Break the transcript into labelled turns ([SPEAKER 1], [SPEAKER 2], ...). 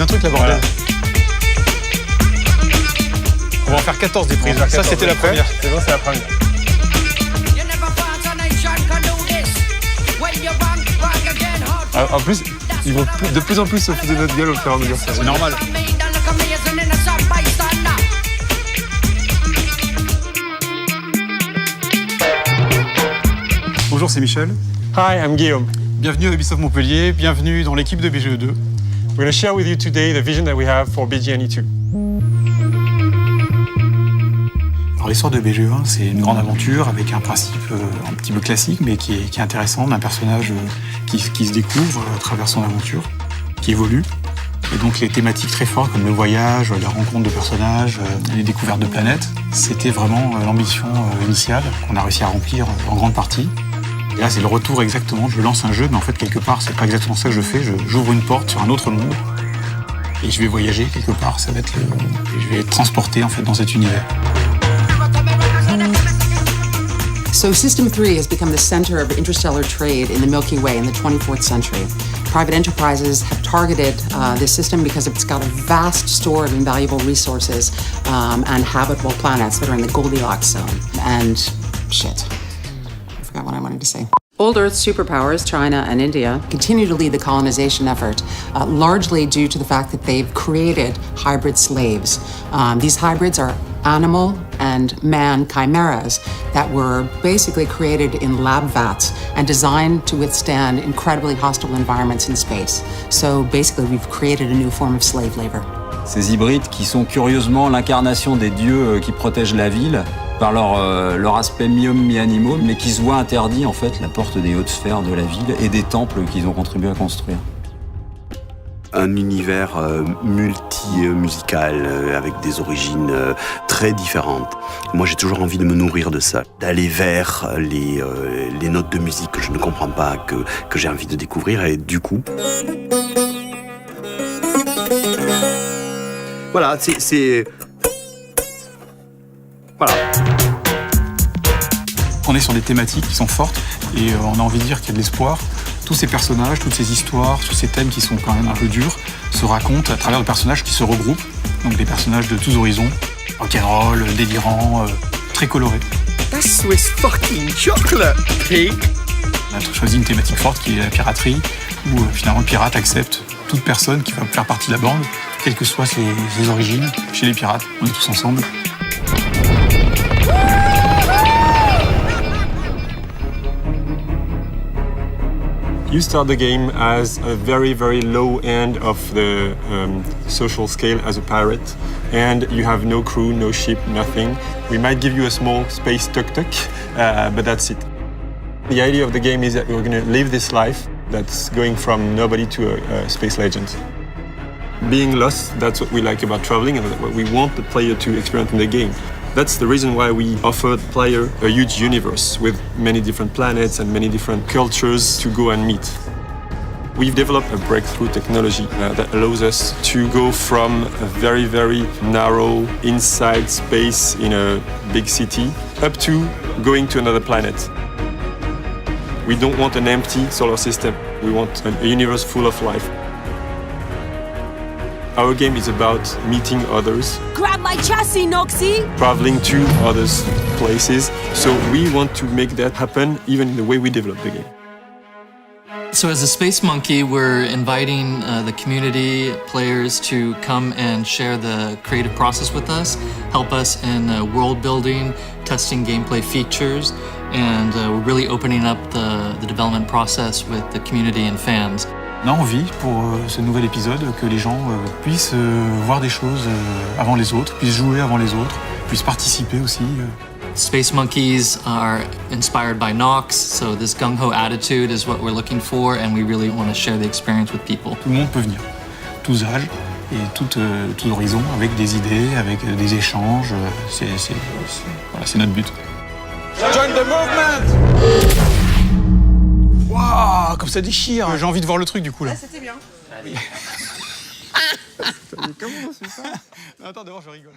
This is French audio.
[SPEAKER 1] un truc là, bordel. On va en faire 14 des prises. Ça, c'était la première.
[SPEAKER 2] C'est bon, c'est la première. En plus, ils vont de plus en plus se foutre de notre gueule au fur et à mesure.
[SPEAKER 1] C'est normal. Bonjour, c'est Michel.
[SPEAKER 2] Hi, I'm Guillaume.
[SPEAKER 1] Bienvenue à Ubisoft Montpellier, bienvenue dans l'équipe de BGE2.
[SPEAKER 2] We're going to share with you today the vision that we have for BGE2.
[SPEAKER 1] Alors l'histoire de BGE1, c'est une grande aventure avec un principe un petit peu classique, mais qui est intéressant, d'un personnage qui se découvre à travers son aventure, qui évolue. Et donc les thématiques très fortes comme le voyage, la rencontre de personnages, les découvertes de planètes, c'était vraiment l'ambition initiale qu'on a réussi à remplir en grande partie. Et là, c'est le retour exactement. Je lance un jeu, mais en fait, quelque part, c'est pas exactement ça que je fais. J'ouvre une porte sur un autre monde et je vais voyager quelque part. Ça va être je vais être transporté en fait dans cet univers.
[SPEAKER 3] So System 3 has become the center of interstellar trade in the Milky Way in the 24th century. Private enterprises have targeted this system because it's got a vast store of invaluable resources and habitable planets that are in the Goldilocks zone. And shit. I forgot what I wanted to say. Old Earth superpowers, China and India, continue to lead the colonization effort, largely due to the fact that they've created hybrid slaves. These hybrids are animal and man chimeras that were basically created in lab vats and designed to withstand incredibly hostile environments in space. So basically, we've created a new form of slave labor.
[SPEAKER 4] Ces hybrides qui sont curieusement l'incarnation des dieux qui protègent la ville par leur aspect mi-homme, mi-animaux, mais qui se voient interdits en fait la porte des hautes sphères de la ville et des temples qu'ils ont contribué à construire.
[SPEAKER 5] Un univers multi-musical avec des origines très différentes. Moi, j'ai toujours envie de me nourrir de ça, d'aller vers les notes de musique que je ne comprends pas, que j'ai envie de découvrir, et du coup... Voilà, c'est... Voilà.
[SPEAKER 1] On est sur des thématiques qui sont fortes et on a envie de dire qu'il y a de l'espoir. Tous ces personnages, toutes ces histoires, tous ces thèmes qui sont quand même un peu durs se racontent à travers des personnages qui se regroupent. Donc des personnages de tous horizons, rock'n'roll, délirants, très colorés.
[SPEAKER 6] That's Swiss fucking chocolate, pig.
[SPEAKER 1] On a choisi une thématique forte qui est la piraterie, où finalement le pirate accepte toute personne qui va faire partie de la bande, quelles que soient ses origines. Chez les pirates, on est tous ensemble.
[SPEAKER 2] You start the game as a very, very low end of the social scale as a pirate, and you have no crew, no ship, nothing. We might give you a small space tuk-tuk, but that's it. The idea of the game is that you're going to live this life that's going from nobody to a space legend. Being lost, that's what we like about traveling and what we want the player to experience in the game. That's the reason why we offer the player a huge universe with many different planets and many different cultures to go and meet. We've developed a breakthrough technology that allows us to go from a very, very narrow inside space in a big city up to going to another planet. We don't want an empty solar system. We want a universe full of life. Our game is about meeting others.
[SPEAKER 7] Grab my chassis, Noxy!
[SPEAKER 2] Traveling to other places. So we want to make that happen even in the way we develop the game.
[SPEAKER 8] So as a Space Monkey, we're inviting the community players to come and share the creative process with us, help us in world building, testing gameplay features, and we're really opening up the development process with the community and fans.
[SPEAKER 1] On a envie, pour ce nouvel épisode, que les gens puissent voir des choses avant les autres, puissent jouer avant les autres, puissent participer aussi.
[SPEAKER 8] Space Monkeys are inspired by Nox, so this gung-ho attitude is what we're looking for, and we really want to share the experience with people.
[SPEAKER 1] Tout le monde peut venir, tous âges et tous horizons, avec des idées, avec des échanges. Voilà, c'est notre but.
[SPEAKER 6] Join the movement!
[SPEAKER 1] Waouh, comme ça déchire. J'ai envie de voir le truc du coup là.
[SPEAKER 7] Ah, c'était bien.
[SPEAKER 1] Comment c'est ça? Non, attends, d'abord je rigole.